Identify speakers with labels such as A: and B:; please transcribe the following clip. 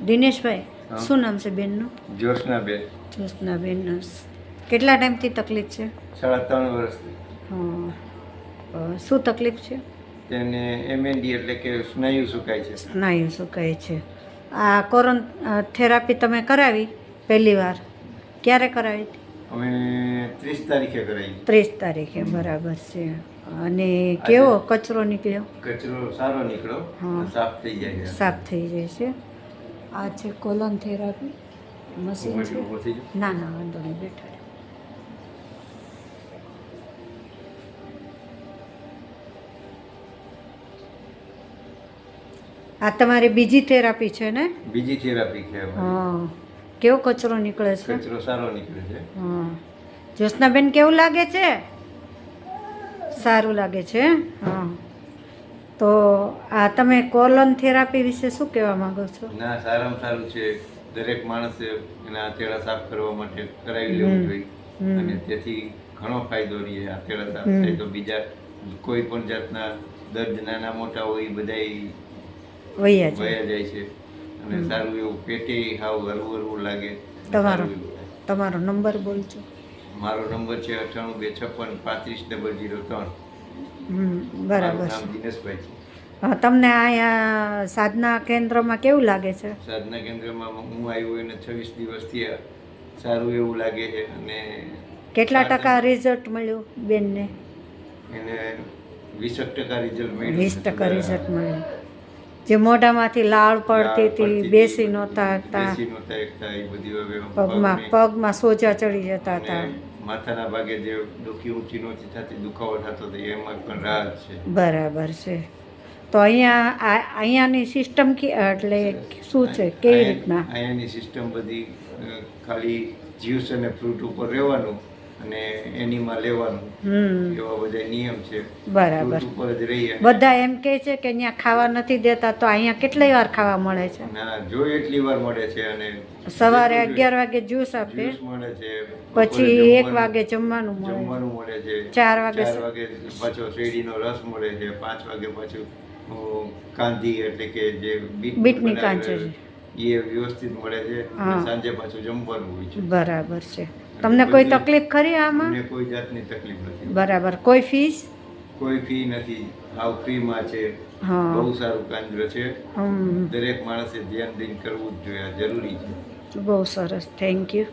A: દિનેશભાઈ,
B: હા.
A: શું નામ છે બેનનું?
B: જ્યોત્સનાબેન.
A: જ્યોત્સનાબેન. કેટલા ટાઈમથી તકલીફ છે?
B: 3.5 વર્ષથી.
A: હા. શું તકલીફ છે?
B: તેને MND એટલે કે સ્નાયુ સુકાય છે.
A: સ્નાયુ સુકાય છે. આ કોરોન થેરાપી તમે કરાવી પહેલી વાર ક્યારે કરાવી હતી?
B: અમે 30 તારીખે કરાવી.
A: 30 તારીખે, બરાબર છે. અને કેવો કચરો નીકળ્યો?
B: કચરો સારો નીકળ્યો.
A: હા.
B: સાફ થઈ જાય છે.
A: સાફ થઈ જાય છે. આ છે કોલન થેરાપી મશીન છે.
B: ઊભો થઈ જાઓ.
A: ના ના, વાંધો નહીં, બેઠા રહો. આ તમારી બીજી થેરાપી છે ને?
B: બીજી થેરાપી છે અમારી.
A: હા. કેવો કચરો નીકળે છે?
B: કચરો સારો નીકળે છે.
A: હા. જ્યોત્સનાબેન, કેવું લાગે છે? સારું લાગે છે. હા. તો આ તમે કોલન થેરાપી વિશે શું કહેવા માંગો છો?
B: ના, સારામાં સારું છે. દરેક માણસે એના આંતરડા સાફ કરવા માટે કરાવી લેવું જોઈએ. અને તેથી ઘણો ફાયદો રહે. આંતરડા સાફ થાય તો બીજા કોઈ પણ જાતના દર્દ નાના મોટા હોય એ બધાય
A: વૈયા છે.
B: વયા જાય છે. અને સારું એવું પેટે હાવ હરવું હરવું લાગે.
A: તમારો
B: સારું એવું થાય.
A: તમારો નંબર બોલજો.
B: મારો નંબર છે 98 256 35 003.
A: બરાબર
B: મારું
A: છે.
B: નામ દિનેશભાઈ છે.
A: હા, તમને અહીંયા સાધના કેન્દ્રમાં કેવું લાગે છે?
B: સાધના કેન્દ્રમાં હું આવ્યો એને 26 દિવસ થયા. સારું એવું લાગે છે. અને
A: કેટલા ટકા રિઝલ્ટ મળ્યું બેનને?
B: એને 20% રિઝલ્ટ મળ્યું.
A: 20% રિઝલ્ટ મળ્યું. જે મોઢામાંથી લાળ પડતી હતી, બેસી નહોતા શકતા,
B: બેસી નહોતા શકતા, એ બધી હવે
A: પગમાં સોજા ચડી જતા હતા.
B: અને માથાના ભાગે જે ડોકી ઊંચી નહોતી થતી, દુખાવો થતો હતો, એમાં પણ રાહત છે.
A: બરાબર છે. તો અહીંયાની સિસ્ટમ એટલે શું છે, કેવી રીતના?
B: અહીંયાની સિસ્ટમ બધી ખાલી જ્યુસ અને ફ્રૂટ ઉપર રહેવાનું અને એનીમાં લેવાનું, એવા બધા નિયમ છે.
A: બરાબર.
B: ફ્રૂટ ઉપર જ રહી.
A: બધા એમ કહે છે કે અહીંયા ખાવા નથી દેતા, તો અહીંયા કેટલી વાર ખાવા મળે છે?
B: ના, જો એટલી વાર મળે છે. અને
A: સવારે 11 વાગે જ્યુસ આપે,
B: જ્યુસ મળે છે.
A: પછી 1 વાગે જમવાનું મળે,
B: જમવાનું મળે છે.
A: 4
B: વાગે પાછો શેરડીનો રસ મળે છે. 5 વાગે પાછું કાંધી એટલે કે જે
A: બીટની કાંચી
B: એ વ્યવસ્થિત મળે છે. અને સાંજે પાછું જમવાનું હોય છે.
A: બરાબર છે. તમને કોઈ તકલીફ ખરી આમાં?
B: અમને કોઈ જાતની તકલીફ નથી.
A: બરાબર. કોઈ ફીસ?
B: કોઈ ફી નથી. આવ ફ્રીમાં છે.
A: હા.
B: બહુ સારું કેન્દ્ર છે. દરેક માણસે ધ્યાન દઈને કરવું જ જોઈએ. આ જરૂરી છે.
A: બહુ સરસ. Thank you.